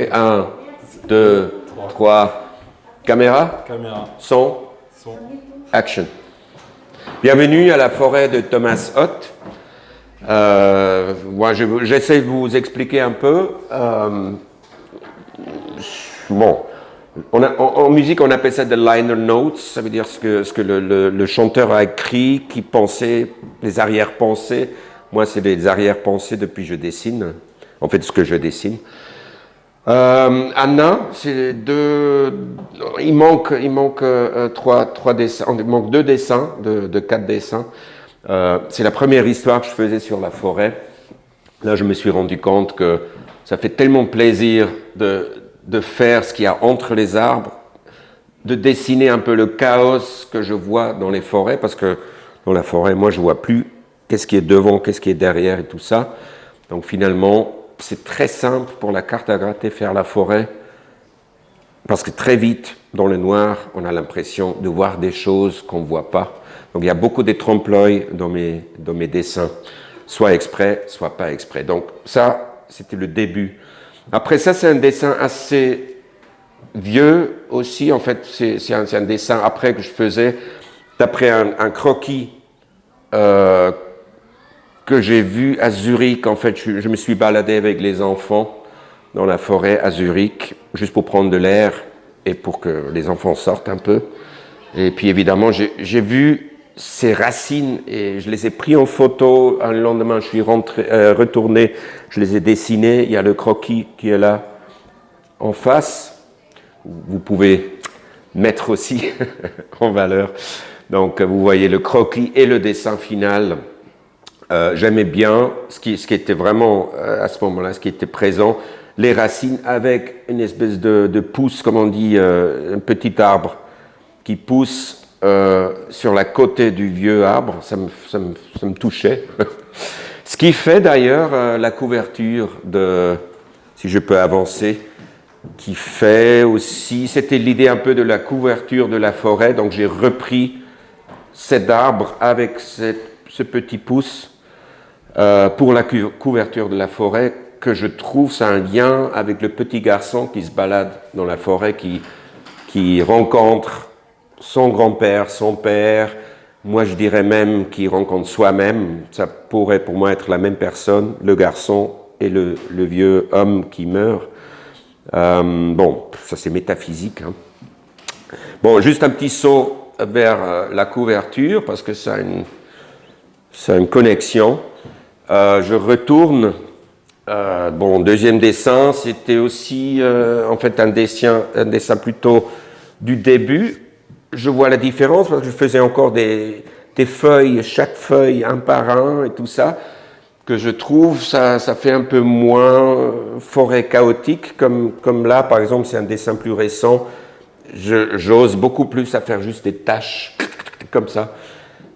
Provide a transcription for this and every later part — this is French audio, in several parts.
Un, deux, trois. Caméra, Caméra, son, son. action. Bienvenue à la forêt de Thomas Hoth. Moi, j'essaie de vous expliquer un peu. Bon, en musique, on appelle ça des liner notes. Ça veut dire ce que le chanteur a écrit, qui pensait, les arrière-pensées. Moi, c'est des arrière-pensées depuis que je dessine. En fait, ce que je dessine. Anna, c'est deux. Il manque trois dessins. Il manque deux dessins de quatre dessins. C'est la première histoire que je faisais sur la forêt. Là, je me suis rendu compte que ça fait tellement plaisir de faire ce qu'il y a entre les arbres, de dessiner un peu le chaos que je vois dans les forêts, parce que dans la forêt, moi, je vois plus qu'est-ce qui est devant, qu'est-ce qui est derrière et tout ça. Donc finalement, c'est très simple pour la carte à gratter faire la forêt, parce que très vite, dans le noir, on a l'impression de voir des choses qu'on ne voit pas. Donc il y a beaucoup de trompe-l'œil dans mes dessins, soit exprès, soit pas exprès. Donc ça, c'était le début. Après ça, c'est un dessin assez vieux aussi. En fait, c'est un dessin après que je faisais, d'après un croquis que j'ai vu à Zurich. En fait, je me suis baladé avec les enfants dans la forêt à Zurich, juste pour prendre de l'air et pour que les enfants sortent un peu. Et puis évidemment, j'ai vu ces racines et je les ai pris en photo. Un lendemain, je suis retourné, je les ai dessinés. Il y a le croquis qui est là en face. Vous pouvez mettre aussi en valeur. Donc, vous voyez le croquis et le dessin final. J'aimais bien ce qui était vraiment, à ce moment-là, ce qui était présent, les racines avec une espèce de pousse, comme on dit, un petit arbre qui pousse sur la côté du vieux arbre. Ça me touchait. Ce qui fait d'ailleurs la couverture de, si je peux avancer, qui fait aussi, c'était l'idée un peu de la couverture de la forêt, donc j'ai repris cet arbre avec ce petit pouce pour la couverture de la forêt, que je trouve ça a un lien avec le petit garçon qui se balade dans la forêt, qui rencontre son grand-père, son père, moi je dirais même qu'il rencontre soi-même. Ça pourrait pour moi être la même personne, le garçon et le vieux homme qui meurt. Bon, ça c'est métaphysique. Hein. Bon, juste un petit saut vers la couverture, parce que ça a une connexion. Je retourne. Bon, deuxième dessin, c'était aussi en fait un dessin plutôt du début. Je vois la différence parce que je faisais encore des feuilles, chaque feuille un par un et tout ça, que je trouve ça fait un peu moins forêt chaotique, comme là, par exemple, c'est un dessin plus récent. J'ose beaucoup plus à faire juste des taches comme ça.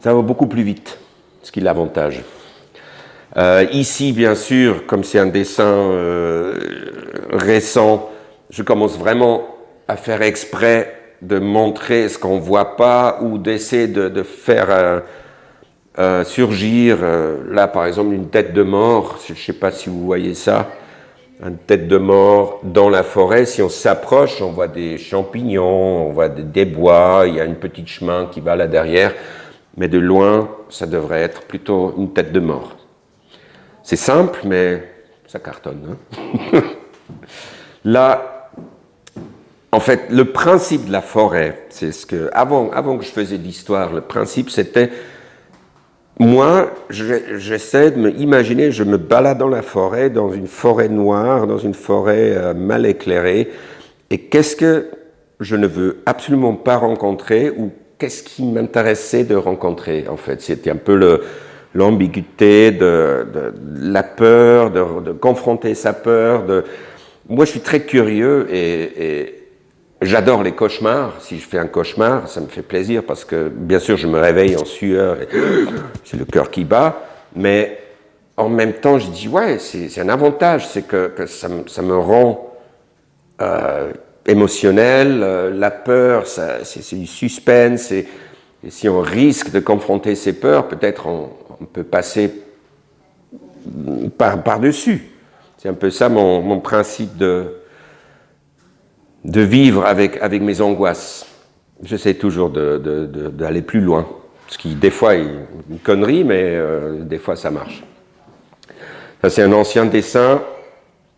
Ça va beaucoup plus vite, ce qui est l'avantage. Ici, bien sûr, comme c'est un dessin récent, je commence vraiment à faire exprès de montrer ce qu'on ne voit pas ou d'essayer de faire surgir, là par exemple, une tête de mort. Je ne sais pas si vous voyez ça, une tête de mort dans la forêt. Si on s'approche, on voit des champignons, on voit des bois, il y a une petite chemin qui va là derrière, mais de loin, ça devrait être plutôt une tête de mort. C'est simple, mais ça cartonne. Hein. Là, en fait, le principe de la forêt, c'est ce que, avant que je faisais l'histoire, le principe c'était, moi, j'essaie de me imaginer, je me balade dans la forêt, dans une forêt noire, dans une forêt mal éclairée, et qu'est-ce que je ne veux absolument pas rencontrer, ou qu'est-ce qui m'intéressait de rencontrer, en fait. C'était un peu l'ambiguïté de la peur, de confronter sa peur. Moi, je suis très curieux et j'adore les cauchemars. Si je fais un cauchemar, ça me fait plaisir parce que, bien sûr, je me réveille en sueur et c'est le cœur qui bat. Mais en même temps, je dis, ouais, c'est un avantage, c'est que ça me rend émotionnel. La peur, c'est du suspense. Et si on risque de confronter ses peurs, peut-être on peut passer par-dessus. C'est un peu ça mon principe de de vivre avec mes angoisses. J'essaie toujours d'aller plus loin. Ce qui, des fois, est une connerie, mais des fois, ça marche. Ça, c'est un ancien dessin.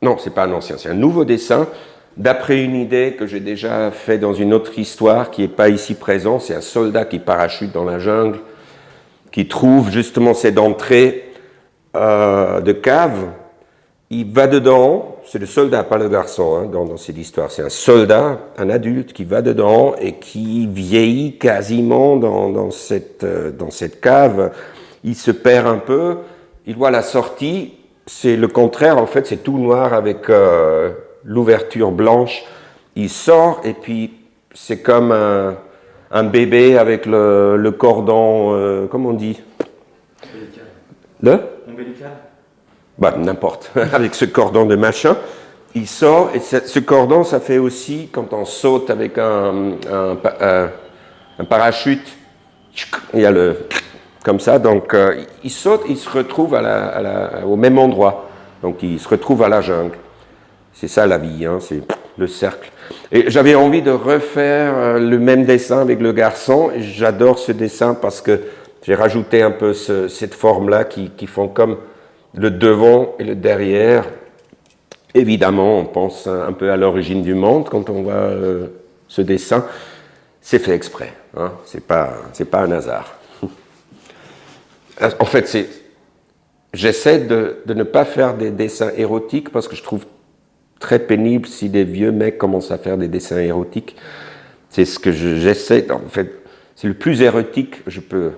Non, c'est pas un ancien, c'est un nouveau dessin d'après une idée que j'ai déjà fait dans une autre histoire qui n'est pas ici présent. C'est un soldat qui parachute dans la jungle, qui trouve justement cette entrée de cave. Il va dedans, c'est le soldat, pas le garçon, hein, dans cette histoire. C'est un soldat, un adulte qui va dedans et qui vieillit quasiment dans cette cave. Il se perd un peu, il voit la sortie. C'est le contraire, en fait, c'est tout noir avec l'ouverture blanche. Il sort et puis c'est comme un bébé avec le cordon, comment on dit? Ombilical. Le? Ombilical. Bah, n'importe, avec ce cordon de machin. Il sort et ce cordon, ça fait aussi, quand on saute avec un parachute, il y a le... comme ça, donc il saute, il se retrouve au même endroit. Donc il se retrouve à la jungle. C'est ça la vie, hein, c'est le cercle. Et j'avais envie de refaire le même dessin avec le garçon. Et j'adore ce dessin parce que j'ai rajouté un peu cette forme-là qui font comme le devant et le derrière. Évidemment, on pense un peu à l'origine du monde quand on voit ce dessin. C'est fait exprès, hein, c'est pas un hasard. En fait, j'essaie de ne pas faire des dessins érotiques parce que je trouve très pénible si des vieux mecs commencent à faire des dessins érotiques. C'est ce que j'essaie. En fait, c'est le plus érotique que je peux.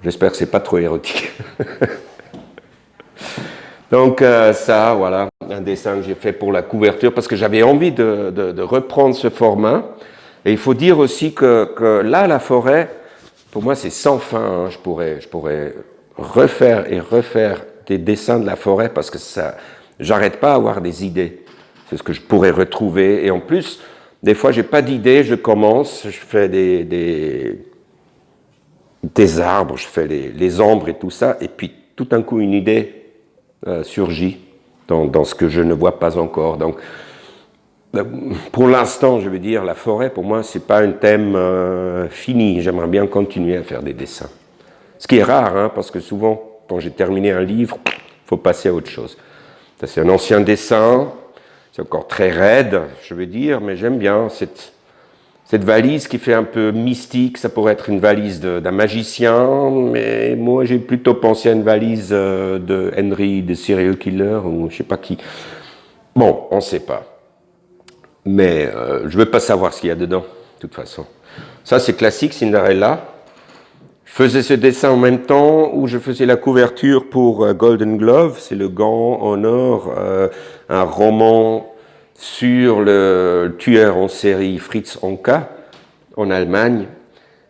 J'espère que c'est pas trop érotique. Donc ça, voilà, un dessin que j'ai fait pour la couverture parce que j'avais envie de reprendre ce format. Et il faut dire aussi que là, la forêt, pour moi, c'est sans fin. Hein. Je pourrais refaire et refaire des dessins de la forêt parce que ça, j'arrête pas à avoir des idées. C'est ce que je pourrais retrouver. Et en plus, des fois, j'ai pas d'idées, je commence, je fais des arbres, je fais les ombres et tout ça, et puis tout d'un coup, une idée surgit dans ce que je ne vois pas encore. Donc, pour l'instant, je veux dire, la forêt, pour moi, c'est pas un thème fini. J'aimerais bien continuer à faire des dessins. Ce qui est rare, hein, parce que souvent, quand j'ai terminé un livre, il faut passer à autre chose. Ça, c'est un ancien dessin, c'est encore très raide, je veux dire, mais j'aime bien cette valise qui fait un peu mystique. Ça pourrait être une valise d'un magicien, mais moi, j'ai plutôt pensé à une valise de Henry, de serial killer, ou je sais pas qui. Bon, on ne sait pas. Mais je ne veux pas savoir ce qu'il y a dedans, de toute façon. Ça, c'est classique, Cinderella. Je faisais ce dessin en même temps où je faisais la couverture pour Golden Glove, c'est le gant en or, un roman sur le tueur en série Fritz Honka en Allemagne.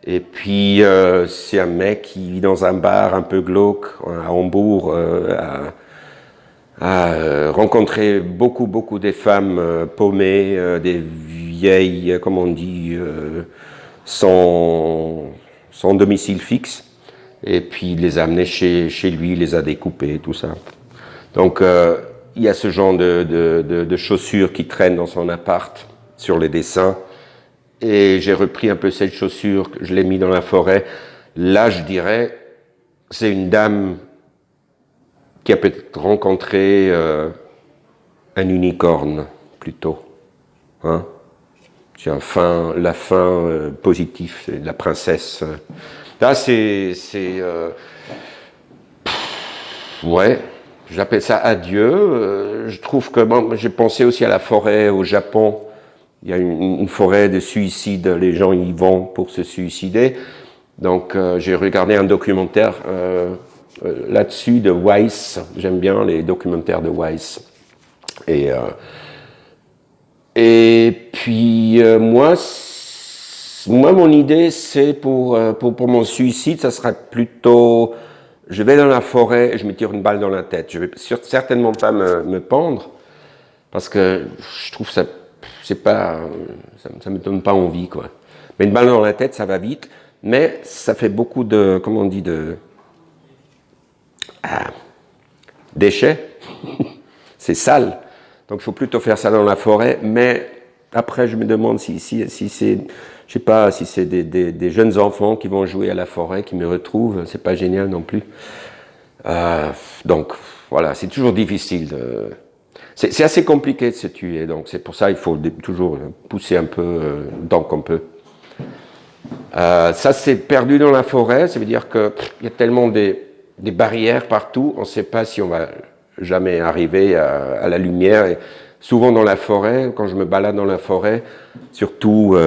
Et puis c'est un mec qui vit dans un bar un peu glauque à Hambourg, a rencontré beaucoup des femmes paumées, des vieilles, comme on dit, sans domicile fixe. Et puis il les a amenées chez lui, il les a découpées, tout ça. Donc il y a ce genre de chaussures qui traînent dans son appart sur les dessins. Et j'ai repris un peu cette chaussure, je l'ai mis dans la forêt. Là, je dirais, c'est une dame qui a peut-être rencontré un unicorne, plutôt. Hein? C'est la fin positive, c'est la princesse. Là, ouais, j'appelle ça adieu. Je trouve que, bon, j'ai pensé aussi à la forêt au Japon. Il y a une forêt de suicides, les gens y vont pour se suicider. Donc j'ai regardé un documentaire là-dessus de Weiss. J'aime bien les documentaires de Weiss. Et puis moi, mon idée, c'est pour mon suicide, ça sera plutôt, je vais dans la forêt et je me tire une balle dans la tête. Je vais certainement pas me pendre parce que je trouve ça me donne pas envie, quoi. Mais une balle dans la tête, ça va vite, mais ça fait beaucoup de, comment on dit, déchets. C'est sale. Donc il faut plutôt faire ça dans la forêt, mais Après, je me demande si c'est, je sais pas, si c'est des jeunes enfants qui vont jouer à la forêt, qui me retrouvent, c'est pas génial non plus. Euh, donc, voilà, c'est toujours difficile. C'est assez compliqué de se tuer, donc c'est pour ça qu'il faut toujours pousser un peu tant qu'on peut. Ça, c'est perdu dans la forêt, ça veut dire qu'il y a tellement des barrières partout, on ne sait pas si on va jamais arriver à la lumière. Et souvent dans la forêt, quand je me balade dans la forêt, surtout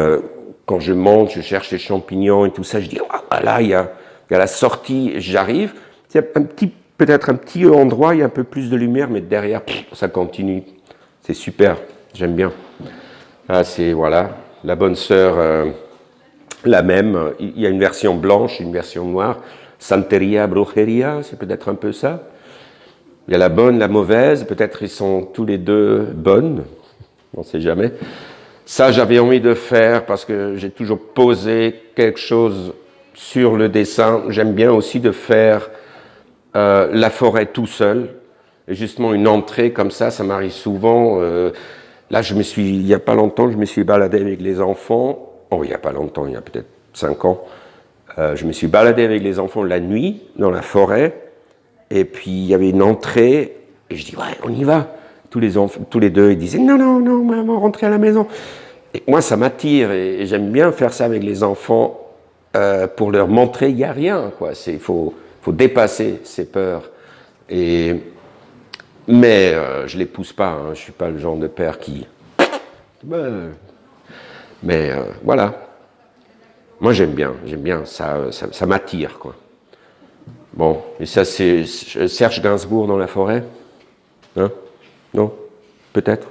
quand je monte, je cherche les champignons et tout ça, je dis, ah, là, il y a la sortie, j'arrive. Il y a peut-être un petit endroit, il y a un peu plus de lumière, mais derrière, ça continue. C'est super, j'aime bien. Ah, c'est, voilà, la bonne sœur, la même. Il y a une version blanche, une version noire. Santeria, brujeria, c'est peut-être un peu ça. Il y a la bonne, la mauvaise, peut-être ils sont tous les deux bonnes, on ne sait jamais. Ça, j'avais envie de faire parce que j'ai toujours posé quelque chose sur le dessin. J'aime bien aussi de faire la forêt tout seul. Et justement, une entrée comme ça m'arrive souvent. Là, il n'y a pas longtemps, je me suis baladé avec les enfants. Oh, il n'y a pas longtemps, il y a peut-être 5 ans. Je me suis baladé avec les enfants la nuit dans la forêt. Et puis, il y avait une entrée. Et je dis, ouais, on y va. Tous les deux, ils disaient, non, non, non, maman, rentrez à la maison. Et moi, ça m'attire. Et j'aime bien faire ça avec les enfants pour leur montrer qu'il n'y a rien. Faut dépasser ces peurs. Mais je ne les pousse pas. Hein. Je ne suis pas le genre de père qui... Mais voilà. Moi, j'aime bien, ça m'attire, quoi. Bon, et ça, c'est Serge Gainsbourg dans la forêt? Hein? Non? Peut-être?